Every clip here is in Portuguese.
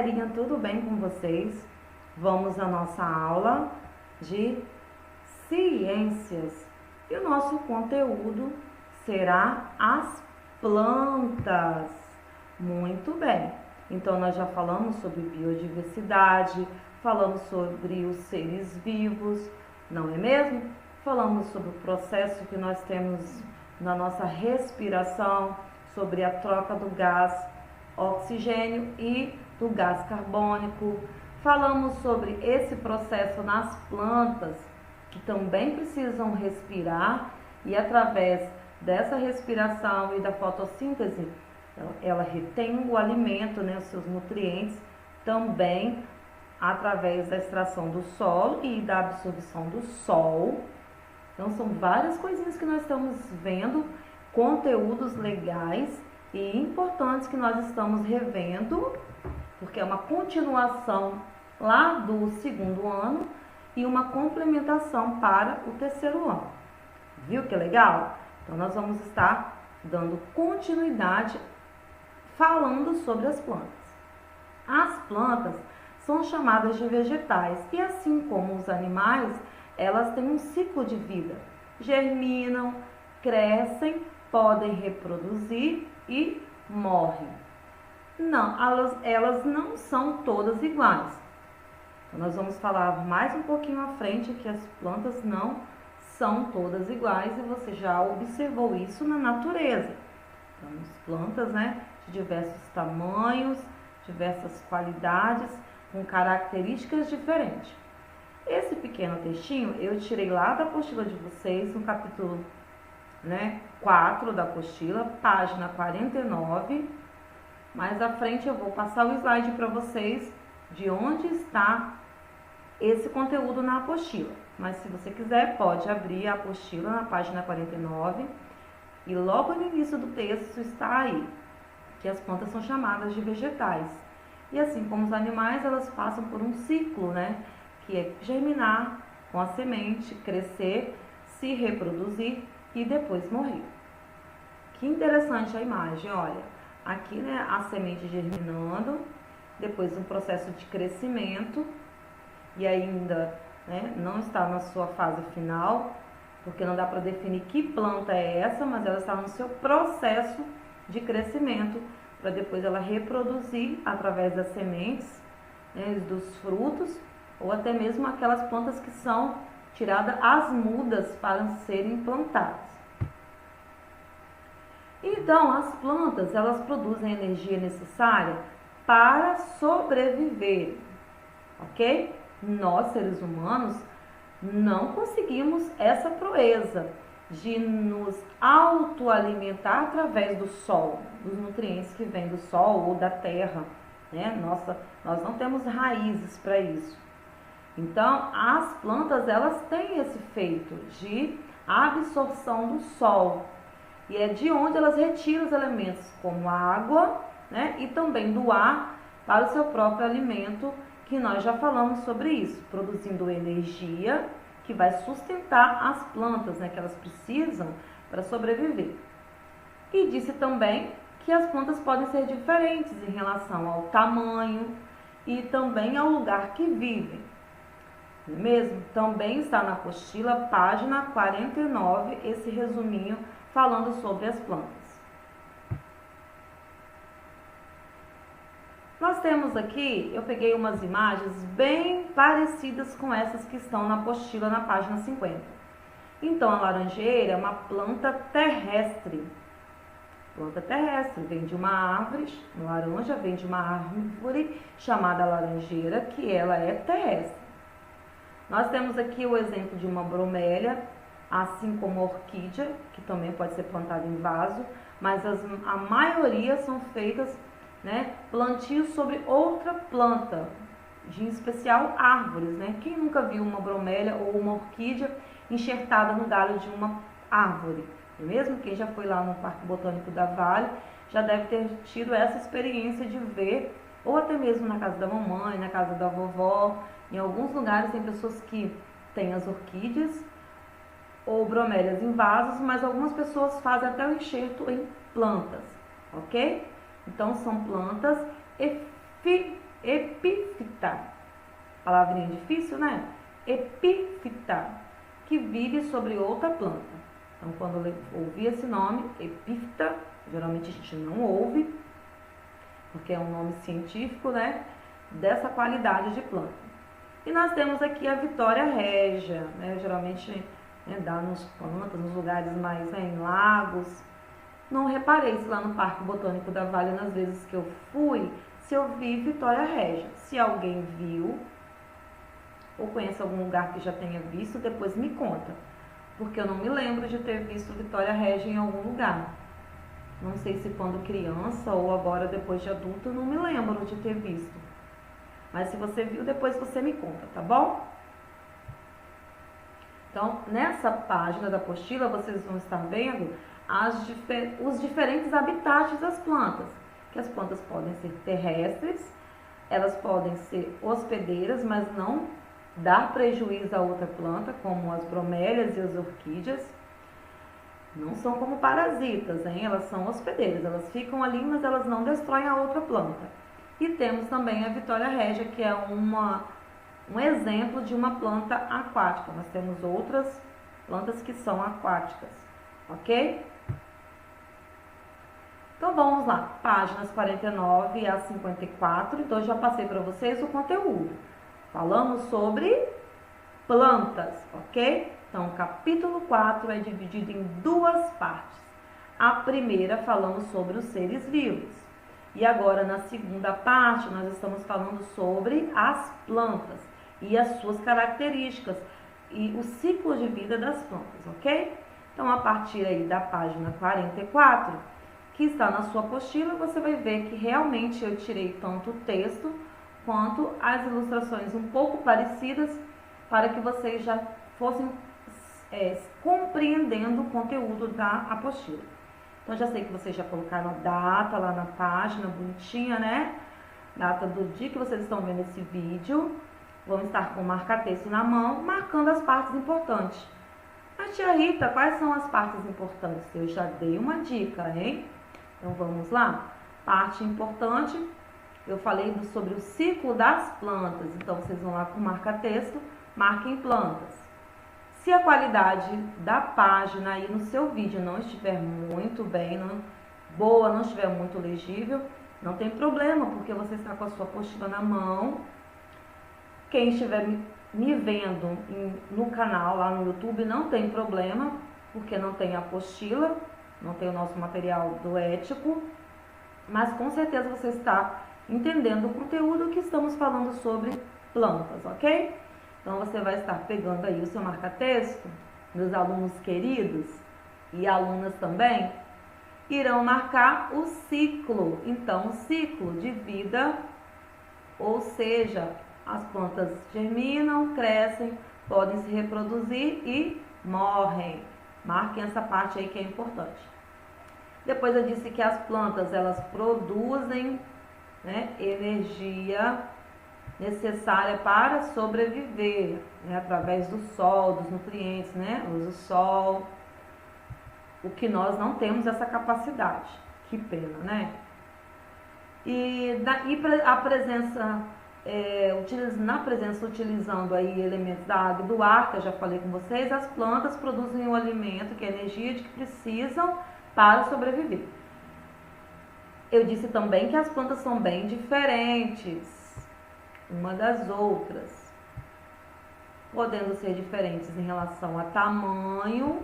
galerinha, tudo bem com vocês? Vamos à nossa aula de ciências e o nosso conteúdo será as plantas. Muito bem, então nós já falamos sobre biodiversidade, falamos sobre os seres vivos, não é mesmo? Falamos sobre o processo que nós temos na nossa respiração, sobre a troca do gás oxigênio e do gás carbônico. Falamos sobre esse processo nas plantas que também precisam respirar e através dessa respiração e da fotossíntese ela retém o alimento, os seus nutrientes, também através da extração do solo e da absorção do sol. Então são várias coisinhas que nós estamos vendo, conteúdos legais e importantes que nós estamos revendo, porque é uma continuação lá do segundo ano e uma complementação para o terceiro ano. Viu que legal? Então nós vamos estar dando continuidade falando sobre as plantas. As plantas são chamadas de vegetais e assim como os animais, elas têm um ciclo de vida. Germinam, crescem, podem reproduzir e morrem. Não, elas não são todas iguais. Então, nós vamos falar mais um pouquinho à frente que as plantas não são todas iguais e você já observou isso na natureza. Temos plantas, de diversos tamanhos, diversas qualidades, com características diferentes. Esse pequeno textinho eu tirei lá da apostila de vocês, no capítulo 4 da apostila, página 49. Mais à frente eu vou passar o slide para vocês de onde está esse conteúdo na apostila. Mas se você quiser, pode abrir a apostila na página 49 e logo no início do texto está aí, que as plantas são chamadas de vegetais. E assim como os animais, elas passam por um ciclo, que é germinar com a semente, crescer, se reproduzir e depois morrer. Que interessante a imagem, olha. Aqui, a semente germinando, depois um processo de crescimento e ainda, não está na sua fase final, porque não dá para definir que planta é essa, mas ela está no seu processo de crescimento, para depois ela reproduzir através das sementes, dos frutos, ou até mesmo aquelas plantas que são tiradas as mudas para serem plantadas. Então, as plantas, elas produzem a energia necessária para sobreviver, ok? Nós, seres humanos, não conseguimos essa proeza de nos autoalimentar através do sol, dos nutrientes que vêm do sol ou da terra, nós não temos raízes para isso. Então, as plantas, elas têm esse feito de absorção do sol. E é de onde elas retiram os elementos como a água, e também do ar para o seu próprio alimento, que nós já falamos sobre isso, produzindo energia que vai sustentar as plantas, que elas precisam para sobreviver. E disse também que as plantas podem ser diferentes em relação ao tamanho e também ao lugar que vivem. Não é mesmo? Também está na apostila, página 49, esse resuminho falando sobre as plantas. Nós temos aqui, eu peguei umas imagens bem parecidas com essas que estão na apostila na página 50. Então, a laranjeira é uma planta terrestre. Planta terrestre vem de uma árvore, laranja vem de uma árvore chamada laranjeira, que ela é terrestre. Nós temos aqui o exemplo de uma bromélia, assim como a orquídea, que também pode ser plantada em vaso, mas a maioria são feitas, plantios sobre outra planta, em especial árvores, Quem nunca viu uma bromélia ou uma orquídea enxertada no galho de uma árvore? Mesmo quem já foi lá no Parque Botânico da Vale já deve ter tido essa experiência de ver, ou até mesmo na casa da mamãe, na casa da vovó. Em alguns lugares tem pessoas que têm as orquídeas ou bromélias em vasos, mas algumas pessoas fazem até o enxerto em plantas, ok? Então são plantas epífita. Palavrinha difícil, né? Epífita, que vive sobre outra planta. Então, quando eu ouvi esse nome, epífita, geralmente a gente não ouve, porque é um nome científico, né? Dessa qualidade de planta. E nós temos aqui a Vitória Régia, né? Geralmente, né, dá nos plantas, nos lugares mais, né, em lagos. Não reparei se lá no Parque Botânico da Vale, nas vezes que eu fui, se eu vi Vitória Régia. Se alguém viu, ou conhece algum lugar que já tenha visto, depois me conta. Porque eu não me lembro de ter visto Vitória Régia em algum lugar. Não sei se quando criança ou agora depois de adulto, eu não me lembro de ter visto. Mas se você viu, depois você me conta, tá bom? Então, nessa página da apostila, vocês vão estar vendo os diferentes habitats das plantas. Que as plantas podem ser terrestres, elas podem ser hospedeiras, mas não dar prejuízo a outra planta, como as bromélias e as orquídeas. Não são como parasitas, hein? Elas são hospedeiras, elas ficam ali, mas elas não destroem a outra planta. E temos também a Vitória Régia, que é um exemplo de uma planta aquática. Nós temos outras plantas que são aquáticas, ok? Então vamos lá, páginas 49 a 54. Então eu já passei para vocês o conteúdo. Falamos sobre plantas, ok? Então o capítulo 4 é dividido em duas partes. A primeira falamos sobre os seres vivos. E agora, na segunda parte, nós estamos falando sobre as plantas e as suas características e o ciclo de vida das plantas, ok? Então, a partir aí da página 44, que está na sua apostila, você vai ver que realmente eu tirei tanto o texto quanto as ilustrações um pouco parecidas para que vocês já fossem compreendendo o conteúdo da apostila. Então, já sei que vocês já colocaram a data lá na página, bonitinha, né? Data do dia que vocês estão vendo esse vídeo. Vamos estar com o marca-texto na mão, marcando as partes importantes. Mas, tia Rita, quais são as partes importantes? Eu já dei uma dica, hein? Então, vamos lá. Parte importante, eu falei sobre o ciclo das plantas. Então, vocês vão lá com o marca-texto, marquem plantas. Se a qualidade da página aí no seu vídeo não estiver muito bem, boa, não estiver muito legível, não tem problema, porque você está com a sua apostila na mão. Quem estiver me vendo no canal, lá no YouTube, não tem problema, porque não tem apostila, não tem o nosso material do ético, mas com certeza você está entendendo o conteúdo que estamos falando sobre plantas, ok? Então, você vai estar pegando aí o seu marca-texto, meus alunos queridos e alunas também, irão marcar o ciclo. Então, o ciclo de vida, ou seja, as plantas germinam, crescem, podem se reproduzir e morrem. Marquem essa parte aí que é importante. Depois eu disse que as plantas, elas produzem, né, energia necessária para sobreviver, né, através do sol, dos nutrientes, né, usa o sol, o que nós não temos essa capacidade, que pena, né? E a presença, na presença utilizando aí elementos da água e do ar, que eu já falei com vocês, as plantas produzem o alimento, que é a energia de que precisam para sobreviver. Eu disse também que as plantas são bem diferentes uma das outras, podendo ser diferentes em relação a tamanho.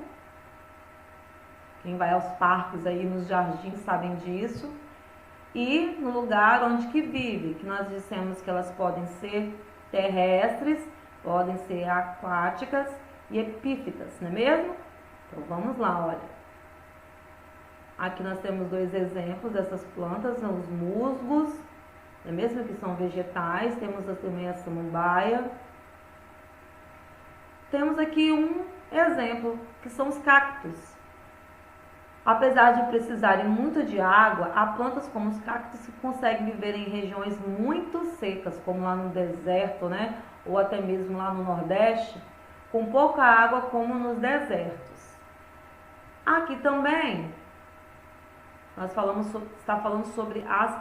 Quem vai aos parques aí, nos jardins, sabem disso. E no lugar onde que vive, que nós dissemos que elas podem ser terrestres, podem ser aquáticas e epífitas, não é mesmo? Então vamos lá, olha. Aqui nós temos dois exemplos dessas plantas, são os musgos, não é mesmo, que são vegetais. Temos também a samambaia. Temos aqui um exemplo, que são os cactos. Apesar de precisarem muito de água, há plantas como os cactos que conseguem viver em regiões muito secas, como lá no deserto, né? Ou até mesmo lá no Nordeste, com pouca água, como nos desertos. Aqui também, nós está falando sobre as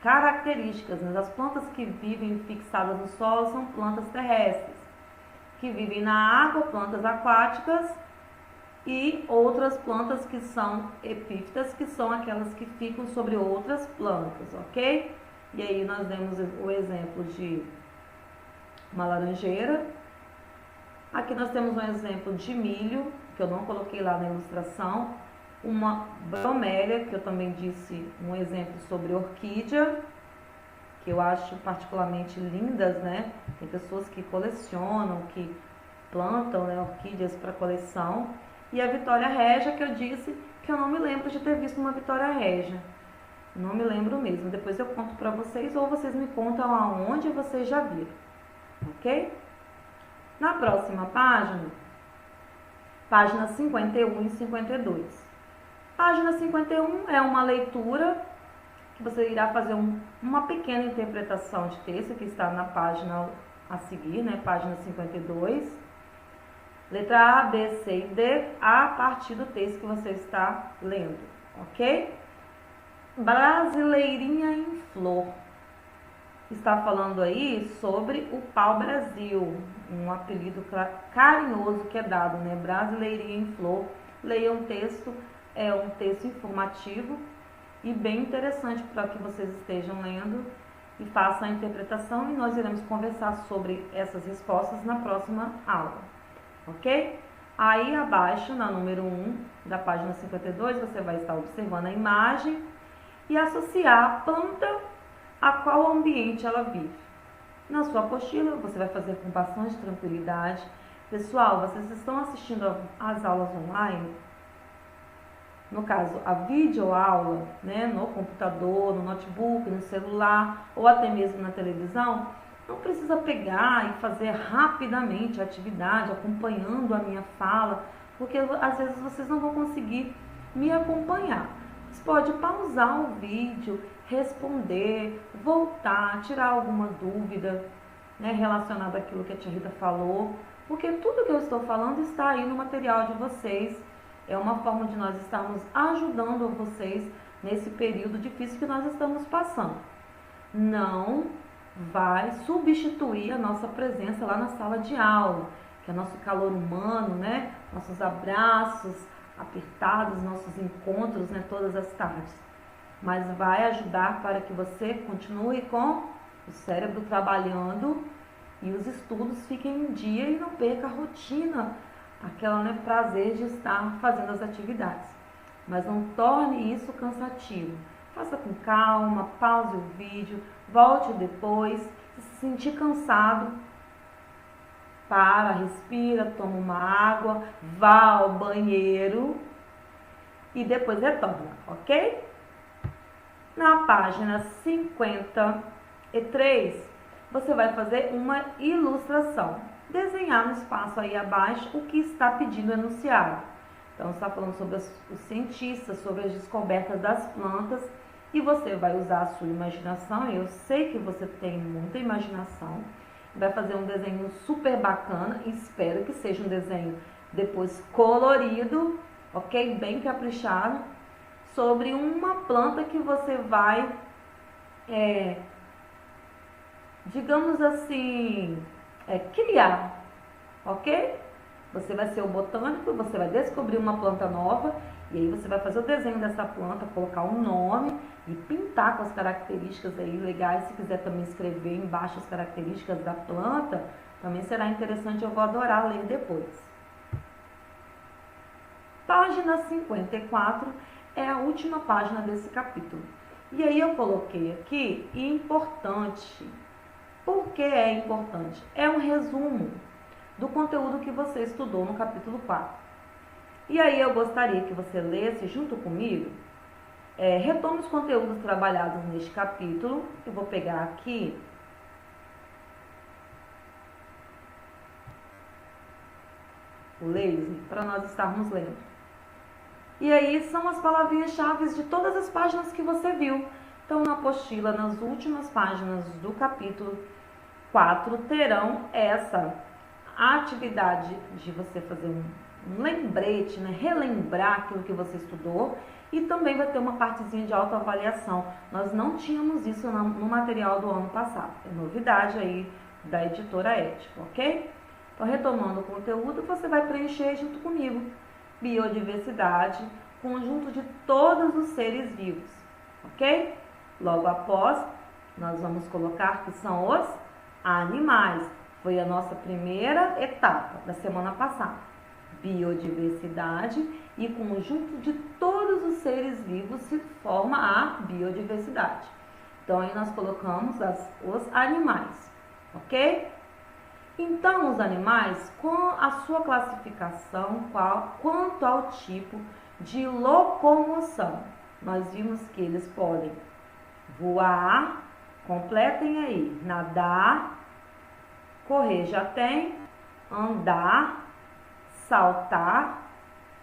características, né? As plantas que vivem fixadas no solo são plantas terrestres, que vivem na água, plantas aquáticas, e outras plantas que são epífitas, que são aquelas que ficam sobre outras plantas, ok? E aí nós demos o exemplo de uma laranjeira. Aqui nós temos um exemplo de milho, que eu não coloquei lá na ilustração, uma bromélia, que eu também disse um exemplo sobre orquídea, que eu acho particularmente lindas, né? Tem pessoas que colecionam, que plantam, né, orquídeas para coleção. E a Vitória Régia, que eu disse que eu não me lembro de ter visto uma Vitória Régia. Não me lembro mesmo. Depois eu conto para vocês ou vocês me contam aonde vocês já viram. Ok? Na próxima página, página 51 e 52. Página 51 é uma leitura que você irá fazer uma pequena interpretação de texto que está na página a seguir, né? Página 52. Letra A, B, C e D, a partir do texto que você está lendo, ok? Brasileirinha em flor. Está falando aí sobre o pau-brasil, um apelido carinhoso que é dado, né? Brasileirinha em flor. Leia um texto, é um texto informativo e bem interessante para que vocês estejam lendo e façam a interpretação, e nós iremos conversar sobre essas respostas na próxima aula. Ok? Aí abaixo, na número 1 da página 52, você vai estar observando a imagem e associar a planta a qual ambiente ela vive. Na sua apostila, você vai fazer com bastante tranquilidade. Pessoal, vocês estão assistindo às aulas online? No caso, a videoaula, né, no computador, no notebook, no celular ou até mesmo na televisão. Não precisa pegar e fazer rapidamente a atividade, acompanhando a minha fala, porque às vezes vocês não vão conseguir me acompanhar. Você pode pausar o vídeo, responder, voltar, tirar alguma dúvida, né, relacionada àquilo que a tia Rita falou, porque tudo que eu estou falando está aí no material de vocês. É uma forma de nós estarmos ajudando vocês nesse período difícil que nós estamos passando. Não vai substituir a nossa presença lá na sala de aula, que é nosso calor humano, né? Nossos abraços apertados, nossos encontros, né? Todas as tardes. Mas vai ajudar para que você continue com o cérebro trabalhando e os estudos fiquem em dia e não perca a rotina, aquela, né, prazer de estar fazendo as atividades. Mas não torne isso cansativo. Faça com calma, pause o vídeo, volte depois. Se sentir cansado, para, respira, toma uma água, vá ao banheiro e depois retorna, ok? Na página 53, você vai fazer uma ilustração. Desenhar no espaço aí abaixo o que está pedindo enunciado. Então, está falando sobre os cientistas, sobre as descobertas das plantas, e você vai usar a sua imaginação. Eu sei que você tem muita imaginação. Vai fazer um desenho super bacana, espero que seja um desenho depois colorido, ok? Bem caprichado, sobre uma planta que você vai, digamos assim, criar, ok? Você vai ser o botânico, você vai descobrir uma planta nova e aí você vai fazer o desenho dessa planta, colocar um nome e pintar com as características aí legais. Se quiser também escrever embaixo as características da planta, também será interessante, eu vou adorar ler depois. Página 54 é a última página desse capítulo. E aí eu coloquei aqui importante. Por que é importante? É um resumo do conteúdo que você estudou no capítulo 4. E aí eu gostaria que você lesse junto comigo, retome os conteúdos trabalhados neste capítulo. Eu vou pegar aqui o laser para nós estarmos lendo. E aí são as palavrinhas-chave de todas as páginas que você viu. Então, na apostila, nas últimas páginas do capítulo 4, terão essa atividade de você fazer um lembrete, né? Relembrar aquilo que você estudou, e também vai ter uma partezinha de autoavaliação. Nós não tínhamos isso no material do ano passado, é novidade aí da editora Ética, ok? Então, retomando o conteúdo, você vai preencher junto comigo. Biodiversidade, conjunto de todos os seres vivos, ok? Logo após, nós vamos colocar que são os animais. Foi a nossa primeira etapa da semana passada. Biodiversidade e conjunto de todos os seres vivos se forma a biodiversidade. Então, aí nós colocamos os animais, ok? Então, os animais, com a sua classificação quanto ao tipo de locomoção, nós vimos que eles podem voar, completem aí, nadar, correr já tem, andar, saltar,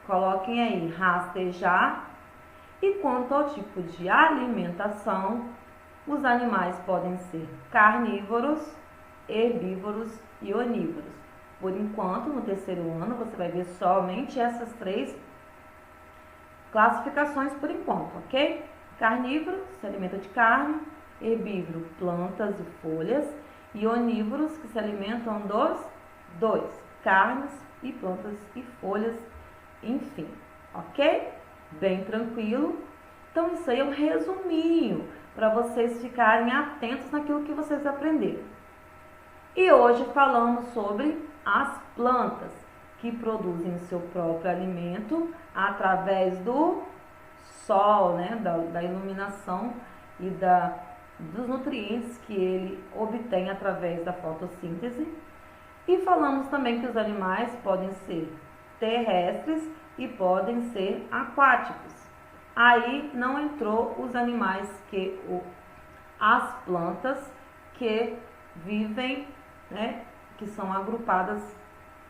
coloquem aí, rastejar. E quanto ao tipo de alimentação, os animais podem ser carnívoros, herbívoros e onívoros. Por enquanto, no terceiro ano, você vai ver somente essas três classificações por enquanto, ok? Carnívoro, se alimenta de carne, herbívoro, plantas e folhas, e onívoros, que se alimentam dos dois, carnes e plantas e folhas, enfim, ok? Bem tranquilo. Então, isso aí é um resuminho para vocês ficarem atentos naquilo que vocês aprenderam. E hoje falamos sobre as plantas que produzem seu próprio alimento através do sol, né, da iluminação e dos nutrientes que ele obtém através da fotossíntese. E falamos também que os animais podem ser terrestres e podem ser aquáticos. Aí não entrou os animais as plantas que vivem, né, que são agrupadas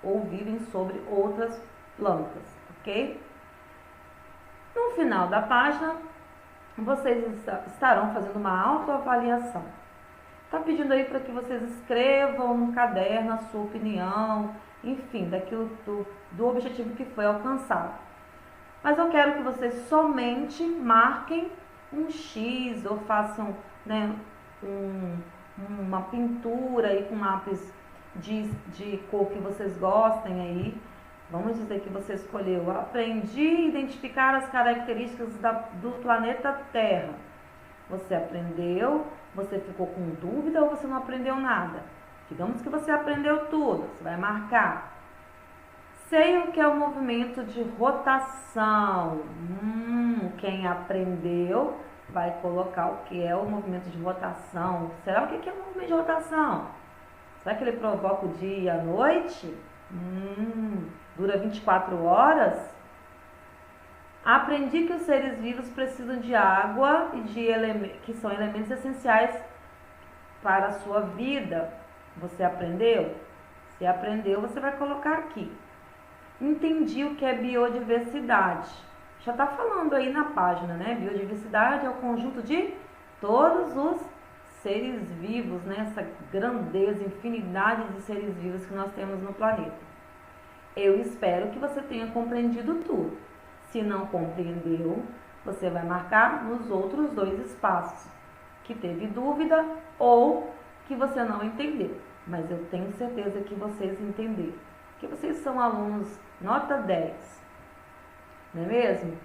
ou vivem sobre outras plantas, ok? No final da página, vocês estarão fazendo uma autoavaliação. Está pedindo aí para que vocês escrevam no caderno a sua opinião, enfim, daquilo do objetivo que foi alcançado. Mas eu quero que vocês somente marquem um X ou façam, né, uma pintura aí com lápis de cor que vocês gostem aí. Vamos dizer que você escolheu: aprendi a identificar as características do planeta Terra. Você aprendeu, você ficou com dúvida ou você não aprendeu nada? Digamos que você aprendeu tudo, você vai marcar. Sei o que é o movimento de rotação. Quem aprendeu vai colocar o que é o movimento de rotação. Será o que é o movimento de rotação? Será que ele provoca o dia e a noite? Dura 24 horas? Aprendi que os seres vivos precisam de água e que são elementos essenciais para a sua vida. Você aprendeu? Se aprendeu, você vai colocar aqui. Entendi o que é biodiversidade. Já está falando aí na página, né? Biodiversidade é o conjunto de todos os seres vivos, né? Essa grandeza, infinidade de seres vivos que nós temos no planeta. Eu espero que você tenha compreendido tudo. Se não compreendeu, você vai marcar nos outros dois espaços que teve dúvida ou que você não entendeu. Mas eu tenho certeza que vocês entenderam, que vocês são alunos nota 10, não é mesmo?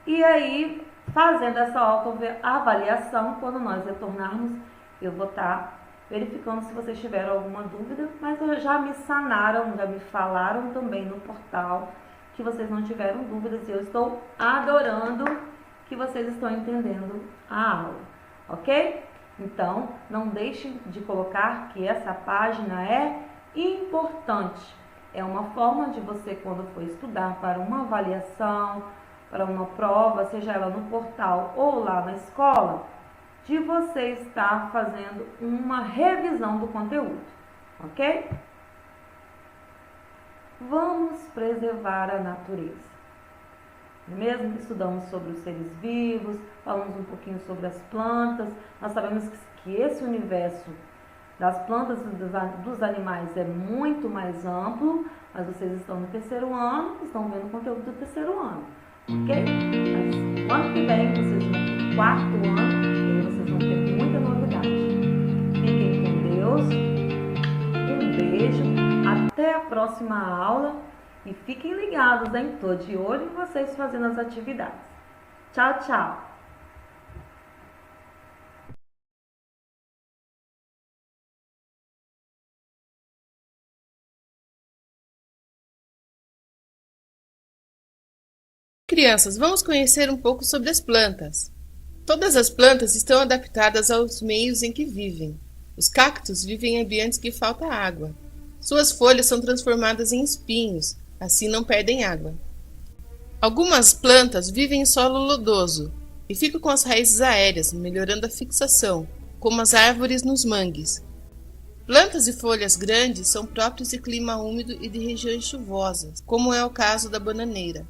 E aí, fazendo essa autoavaliação, quando nós retornarmos, eu vou estar verificando se vocês tiveram alguma dúvida, mas já me sanaram, já me falaram também no portal que vocês não tiveram dúvidas, e eu estou adorando que vocês estão entendendo a aula, ok? Então, não deixem de colocar que essa página é importante. É uma forma de você, quando for estudar para uma avaliação, para uma prova, seja ela no portal ou lá na escola, de você estar fazendo uma revisão do conteúdo, ok? Vamos preservar a natureza. Mesmo que estudamos sobre os seres vivos, falamos um pouquinho sobre as plantas, nós sabemos que esse universo das plantas e dos animais é muito mais amplo, mas vocês estão no terceiro ano, estão vendo o conteúdo do terceiro ano, ok? Mas ano que vem vocês vão para o quarto ano e vocês vão ter muita novidade. Fiquem com Deus, um beijo, até a próxima aula e fiquem ligados, hein? Tô de olho em vocês fazendo as atividades. Tchau, tchau! Crianças, vamos conhecer um pouco sobre as plantas. Todas as plantas estão adaptadas aos meios em que vivem. Os cactos vivem em ambientes que falta água. Suas folhas são transformadas em espinhos, assim não perdem água. Algumas plantas vivem em solo lodoso e ficam com as raízes aéreas, melhorando a fixação, como as árvores nos mangues. Plantas de folhas grandes são próprias de clima úmido e de regiões chuvosas, como é o caso da bananeira.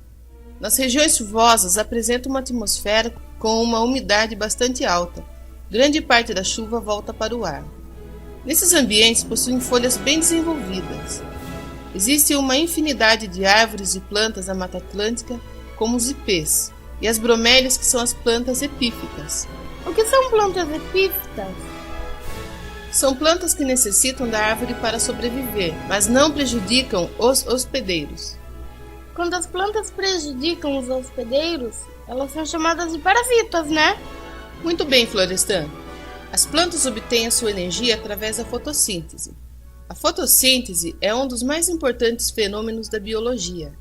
Nas regiões chuvosas apresenta uma atmosfera com uma umidade bastante alta. Grande parte da chuva volta para o ar. Nesses ambientes possuem folhas bem desenvolvidas. Existe uma infinidade de árvores e plantas da Mata Atlântica, como os ipês, e as bromélias, que são as plantas epífitas. O que são plantas epífitas? São plantas que necessitam da árvore para sobreviver, mas não prejudicam os hospedeiros. Quando as plantas prejudicam os hospedeiros, elas são chamadas de parasitas, né? Muito bem, Florestan. As plantas obtêm a sua energia através da fotossíntese. A fotossíntese é um dos mais importantes fenômenos da biologia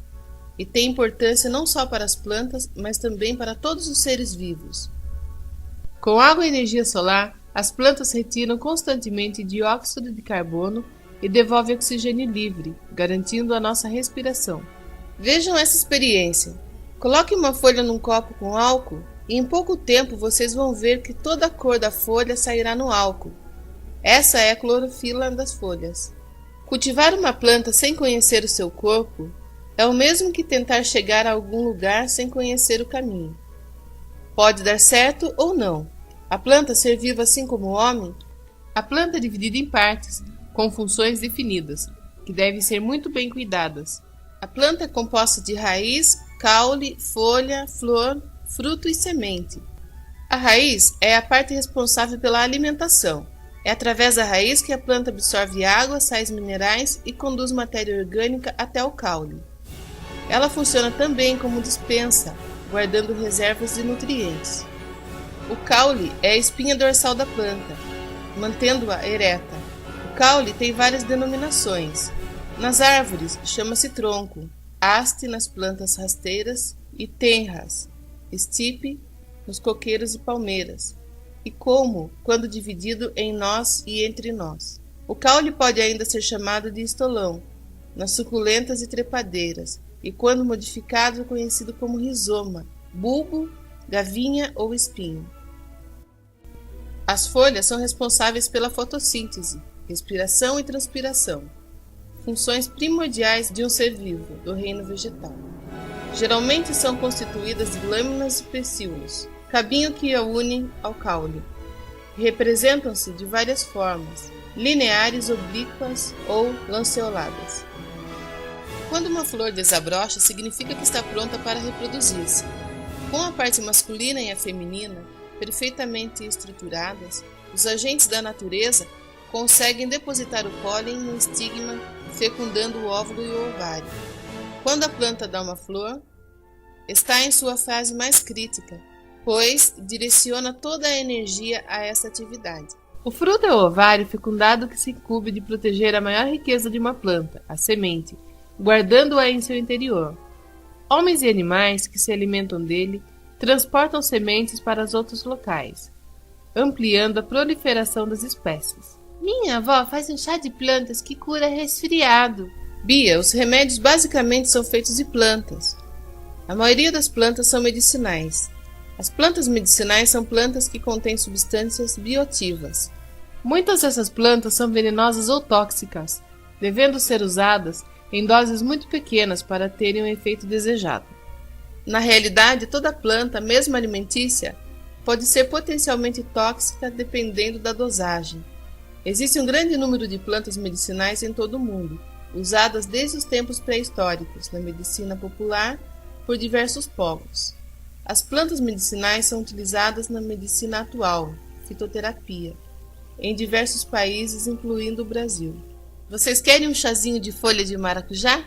e tem importância não só para as plantas, mas também para todos os seres vivos. Com água e energia solar, as plantas retiram constantemente dióxido de carbono e devolvem oxigênio livre, garantindo a nossa respiração. Vejam essa experiência. Coloque uma folha num copo com álcool e em pouco tempo vocês vão ver que toda a cor da folha sairá no álcool. Essa é a clorofila das folhas. Cultivar uma planta sem conhecer o seu corpo é o mesmo que tentar chegar a algum lugar sem conhecer o caminho. Pode dar certo ou não. A planta ser viva assim como o homem, a planta é dividida em partes, com funções definidas, que devem ser muito bem cuidadas. A planta é composta de raiz, caule, folha, flor, fruto e semente. A raiz é a parte responsável pela alimentação. É através da raiz que a planta absorve água, sais minerais e conduz matéria orgânica até o caule. Ela funciona também como despensa, guardando reservas de nutrientes. O caule é a espinha dorsal da planta, mantendo-a ereta. O caule tem várias denominações. Nas árvores chama-se tronco, haste nas plantas rasteiras e tenras, estipe nos coqueiros e palmeiras, e como quando dividido em nós e entre nós. O caule pode ainda ser chamado de estolão, nas suculentas e trepadeiras, e quando modificado conhecido como rizoma, bulbo, gavinha ou espinho. As folhas são responsáveis pela fotossíntese, respiração e transpiração, funções primordiais de um ser vivo do reino vegetal. Geralmente são constituídas de lâminas e pecíolos, cabinho que a unem ao caule. Representam-se de várias formas, lineares, oblíquas ou lanceoladas. Quando uma flor desabrocha, significa que está pronta para reproduzir-se. Com a parte masculina e a feminina perfeitamente estruturadas, os agentes da natureza conseguem depositar o pólen no estigma, fecundando o óvulo e o ovário. Quando a planta dá uma flor, está em sua fase mais crítica, pois direciona toda a energia a essa atividade. O fruto é o ovário fecundado que se incumbe de proteger a maior riqueza de uma planta, a semente, guardando-a em seu interior. Homens e animais que se alimentam dele transportam sementes para os outros locais, ampliando a proliferação das espécies. Minha avó faz um chá de plantas que cura resfriado. Bia, os remédios basicamente são feitos de plantas. A maioria das plantas são medicinais. As plantas medicinais são plantas que contêm substâncias bioativas. Muitas dessas plantas são venenosas ou tóxicas, devendo ser usadas em doses muito pequenas para terem o efeito desejado. Na realidade, toda planta, mesmo alimentícia, pode ser potencialmente tóxica dependendo da dosagem. Existe um grande número de plantas medicinais em todo o mundo, usadas desde os tempos pré-históricos na medicina popular por diversos povos. As plantas medicinais são utilizadas na medicina atual, fitoterapia, em diversos países, incluindo o Brasil. Vocês querem um chazinho de folha de maracujá?